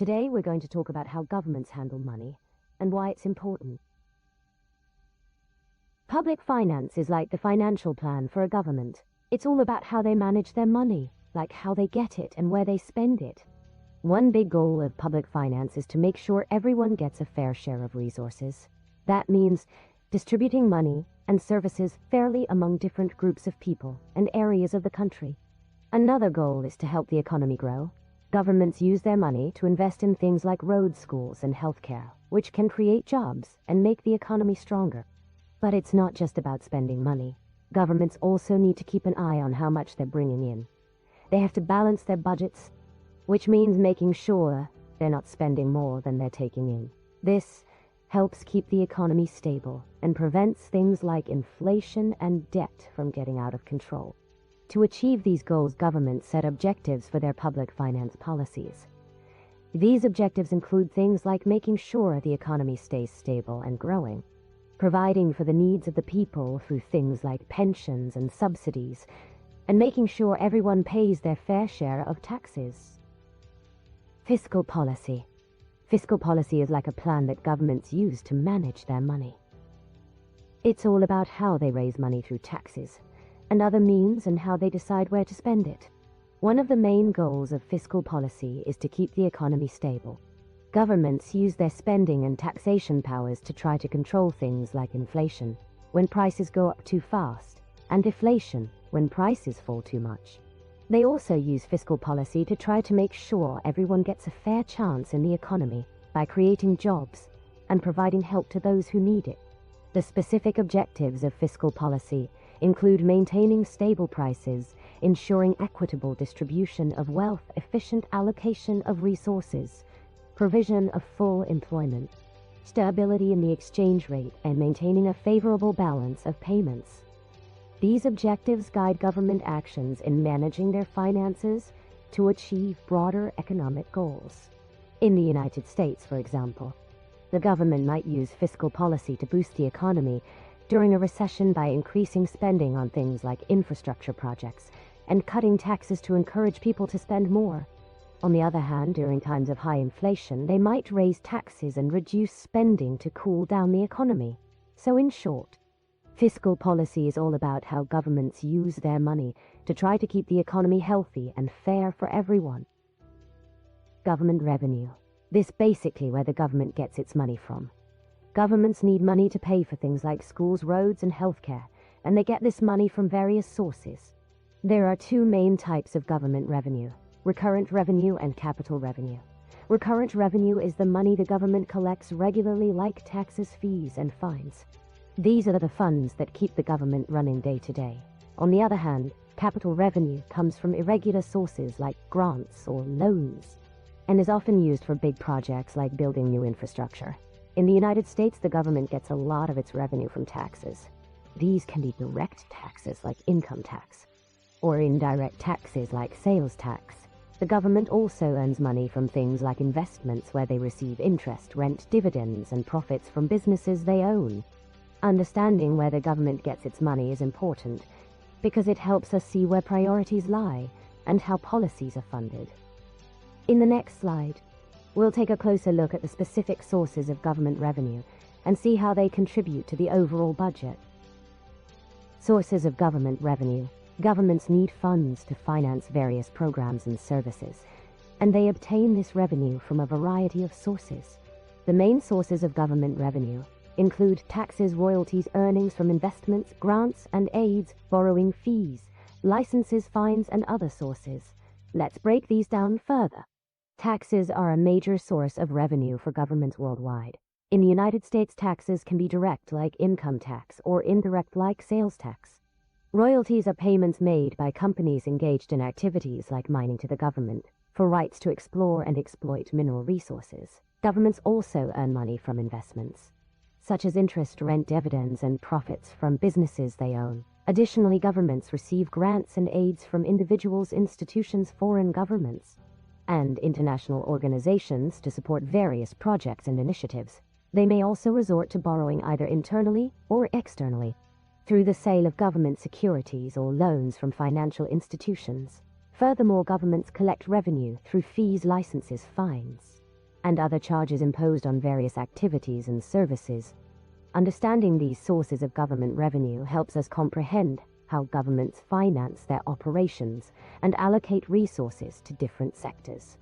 Today we're going to talk about how governments handle money and why it's important. Public finance is like the financial plan for a government. It's all about how they manage their money, like how they get it and where they spend it. One big goal of public finance is to make sure everyone gets a fair share of resources. That means distributing money and services fairly among different groups of people and areas of the country. Another goal is to help the economy grow. Governments use their money to invest in things like roads, schools, and healthcare, which can create jobs and make the economy stronger. But it's not just about spending money. Governments also need to keep an eye on how much they're bringing in. They have to balance their budgets, which means making sure they're not spending more than they're taking in. This helps keep the economy stable and prevents things like inflation and debt from getting out of control. To achieve these goals, governments set objectives for their public finance policies. These objectives include things like making sure the economy stays stable and growing, providing for the needs of the people through things like pensions and subsidies, and making sure everyone pays their fair share of taxes. Fiscal policy. Fiscal policy is like a plan that governments use to manage their money. It's all about how they raise money through taxes and other means and how they decide where to spend it. One of the main goals of fiscal policy is to keep the economy stable. Governments use their spending and taxation powers to try to control things like inflation, when prices go up too fast, and deflation, when prices fall too much. They also use fiscal policy to try to make sure everyone gets a fair chance in the economy by creating jobs and providing help to those who need it. The specific objectives of fiscal policy include maintaining stable prices, ensuring equitable distribution of wealth, efficient allocation of resources, provision of full employment, stability in the exchange rate, and maintaining a favorable balance of payments. These objectives guide government actions in managing their finances to achieve broader economic goals. In the United States, for example, the government might use fiscal policy to boost the economy during a recession by increasing spending on things like infrastructure projects and cutting taxes to encourage people to spend more. On the other hand, during times of high inflation, they might raise taxes and reduce spending to cool down the economy. So in short, fiscal policy is all about how governments use their money to try to keep the economy healthy and fair for everyone. Government revenue. This basically where the government gets its money from. Governments need money to pay for things like schools, roads, and healthcare, and they get this money from various sources. There are two main types of government revenue: recurrent revenue and capital revenue. Recurrent revenue is the money the government collects regularly, like taxes, fees, and fines. These are the funds that keep the government running day to day. On the other hand, capital revenue comes from irregular sources like grants or loans, and is often used for big projects like building new infrastructure. In the United States, the government gets a lot of its revenue from taxes. These can be direct taxes like income tax, or indirect taxes like sales tax. The government also earns money from things like investments, where they receive interest, rent, dividends, and profits from businesses they own. Understanding where the government gets its money is important because it helps us see where priorities lie and how policies are funded. In the next slide, we'll take a closer look at the specific sources of government revenue and see how they contribute to the overall budget. Sources of government revenue. Governments need funds to finance various programs and services, and they obtain this revenue from a variety of sources. The main sources of government revenue include taxes, royalties, earnings from investments, grants and aids, borrowing fees, licenses, fines, and other sources. Let's break these down further. Taxes are a major source of revenue for governments worldwide. In the United States, taxes can be direct, like income tax, or indirect, like sales tax. Royalties are payments made by companies engaged in activities like mining to the government for rights to explore and exploit mineral resources. Governments also earn money from investments, such as interest, rent, dividends, and profits from businesses they own. Additionally, governments receive grants and aids from individuals, institutions, foreign governments, and international organizations to support various projects and initiatives. They may also resort to borrowing either internally or externally, through the sale of government securities or loans from financial institutions. Furthermore, governments collect revenue through fees, licenses, fines, and other charges imposed on various activities and services. Understanding these sources of government revenue helps us comprehend how governments finance their operations and allocate resources to different sectors.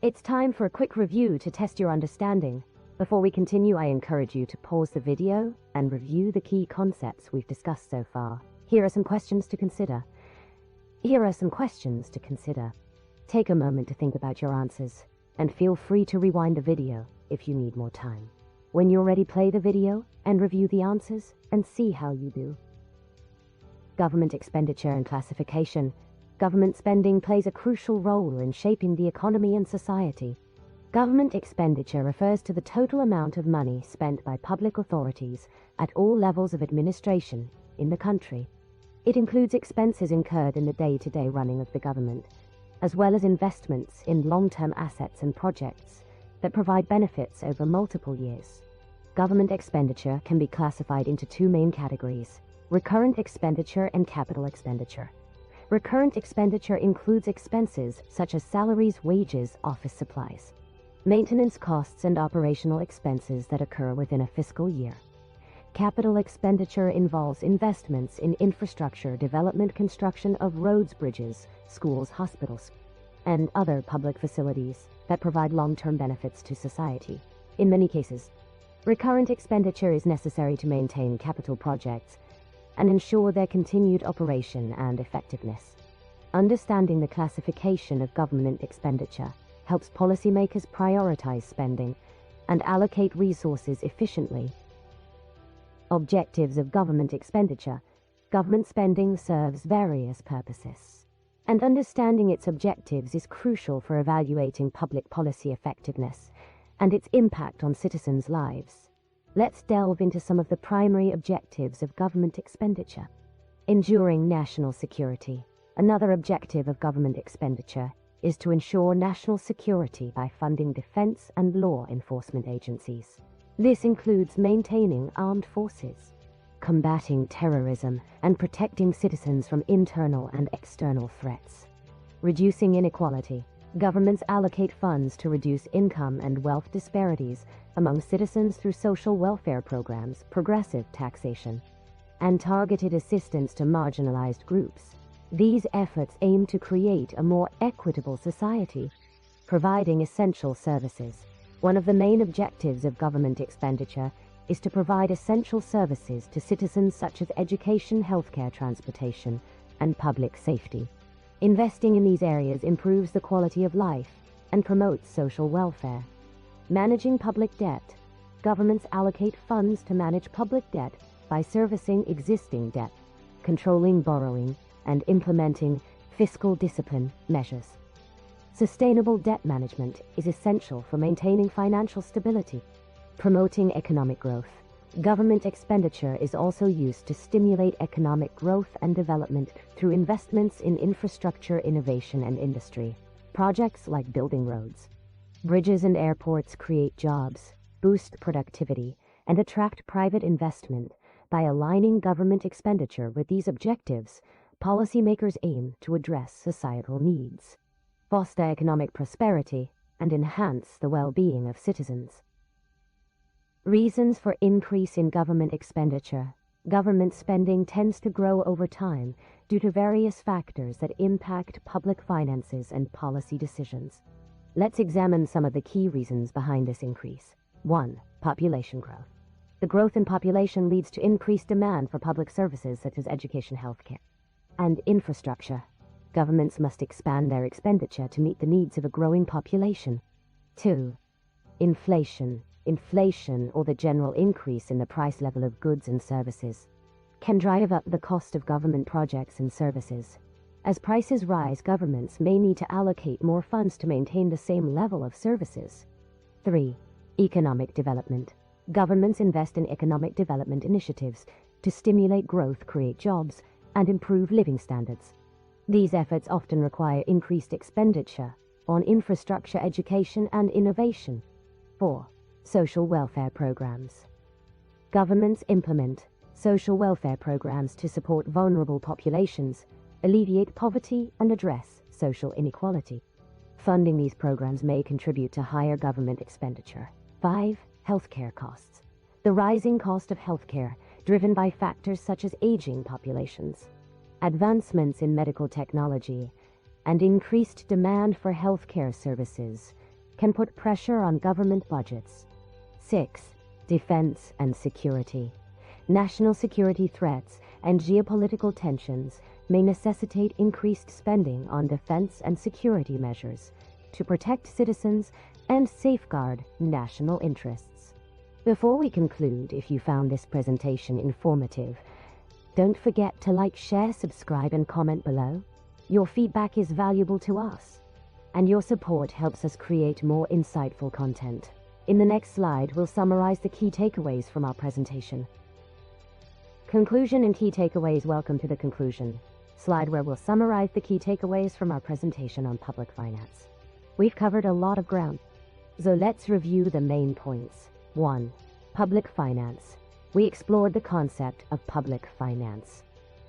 It's time for a quick review to test your understanding. Before we continue, I encourage you to pause the video and review the key concepts we've discussed so far. Here are some questions to consider. Take a moment to think about your answers, and feel free to rewind the video if you need more time. When you're ready, play the video and review the answers and see how you do. Government expenditure and classification. Government spending plays a crucial role in shaping the economy and society. Government expenditure refers to the total amount of money spent by public authorities at all levels of administration in the country. It includes expenses incurred in the day-to-day running of the government, as well as investments in long-term assets and projects that provide benefits over multiple years. Government expenditure can be classified into two main categories: recurrent expenditure and capital expenditure. Recurrent expenditure includes expenses such as salaries, wages, office supplies, maintenance costs, and operational expenses that occur within a fiscal year. Capital expenditure involves investments in infrastructure development, construction of roads, bridges, schools, hospitals, and other public facilities that provide long-term benefits to society. In many cases, recurrent expenditure is necessary to maintain capital projects and ensure their continued operation and effectiveness. Understanding the classification of government expenditure helps policymakers prioritize spending and allocate resources efficiently. Objectives of government expenditure. Government spending serves various purposes, and understanding its objectives is crucial for evaluating public policy effectiveness and its impact on citizens' lives. Let's delve into some of the primary objectives of government expenditure. Ensuring national security. Another objective of government expenditure is to ensure national security by funding defense and law enforcement agencies. This includes maintaining armed forces, combating terrorism, and protecting citizens from internal and external threats. Reducing inequality. Governments allocate funds to reduce income and wealth disparities among citizens through social welfare programs, progressive taxation, and targeted assistance to marginalized groups. These efforts aim to create a more equitable society, providing essential services. One of the main objectives of government expenditure is to provide essential services to citizens such as education, healthcare, transportation, and public safety. Investing in these areas improves the quality of life and promotes social welfare. Managing public debt. Governments allocate funds to manage public debt by servicing existing debt, controlling borrowing, and implementing fiscal discipline measures. Sustainable debt management is essential for maintaining financial stability. Promoting economic growth. Government expenditure is also used to stimulate economic growth and development through investments in infrastructure, innovation, and industry. Projects like building roads, bridges, and airports create jobs, boost productivity, and attract private investment. By aligning government expenditure with these objectives, policymakers aim to address societal needs, foster economic prosperity, and enhance the well-being of citizens. Reasons for increase in government expenditure. Government spending tends to grow over time due to various factors that impact public finances and policy decisions. Let's examine some of the key reasons behind this increase. 1. Population growth. The growth in population leads to increased demand for public services such as education, healthcare, and infrastructure. Governments must expand their expenditure to meet the needs of a growing population. 2. Inflation. Inflation, or the general increase in the price level of goods and services, can drive up the cost of government projects and services. As prices rise, governments may need to allocate more funds to maintain the same level of services. 3. Economic development. Governments invest in economic development initiatives to stimulate growth, create jobs, and improve living standards. These efforts often require increased expenditure on infrastructure, education, and innovation. 4. Social welfare programs. Governments implement social welfare programs to support vulnerable populations, alleviate poverty, and address social inequality. Funding these programs may contribute to higher government expenditure. 5. Healthcare costs. The rising cost of healthcare, driven by factors such as aging populations, advancements in medical technology, and increased demand for healthcare services, can put pressure on government budgets. 6. Defense and security. National security threats and geopolitical tensions may necessitate increased spending on defense and security measures to protect citizens and safeguard national interests. Before we conclude, if you found this presentation informative, don't forget to like, share, subscribe, and comment below. Your feedback is valuable to us, and your support helps us create more insightful content. In the next slide, we'll summarize the key takeaways from our presentation. Conclusion and key takeaways. Welcome to the conclusion slide, where we'll summarize the key takeaways from our presentation on public finance. We've covered a lot of ground, so let's review the main points. 1. Public finance. We explored the concept of public finance,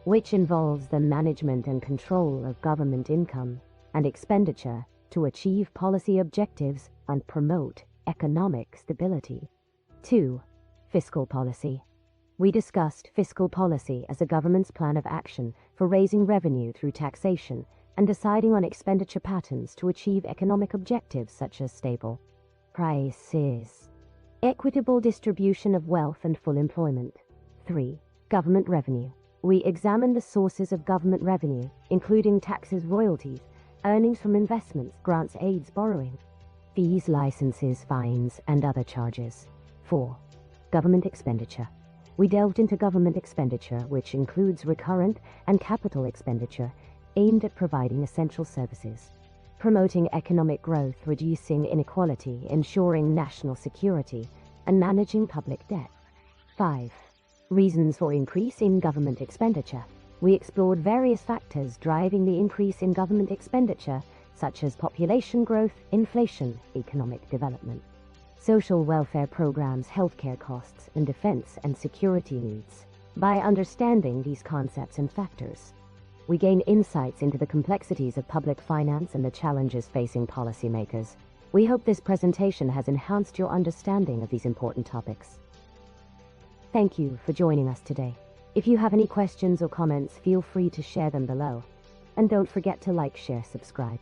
which involves the management and control of government income and expenditure to achieve policy objectives and promote economic stability. 2. Fiscal policy. We discussed fiscal policy as a government's plan of action for raising revenue through taxation and deciding on expenditure patterns to achieve economic objectives such as stable prices, equitable distribution of wealth, and full employment. 3. Government revenue. We examined the sources of government revenue, including taxes, royalties, earnings from investments, grants, aids, borrowing, fees, licenses, fines, and other charges. 4. Government expenditure. We delved into government expenditure, which includes recurrent and capital expenditure aimed at providing essential services, promoting economic growth, reducing inequality, ensuring national security, and managing public debt. 5. Reasons for increase in government expenditure. We explored various factors driving the increase in government expenditure, such as population growth, inflation, economic development, social welfare programs, healthcare costs, and defense and security needs. By understanding these concepts and factors, we gain insights into the complexities of public finance and the challenges facing policymakers. We hope this presentation has enhanced your understanding of these important topics. Thank you for joining us today. If you have any questions or comments, feel free to share them below. And don't forget to like, share, subscribe,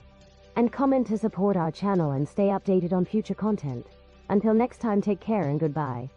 and comment to support our channel and stay updated on future content. Until next time, take care and goodbye.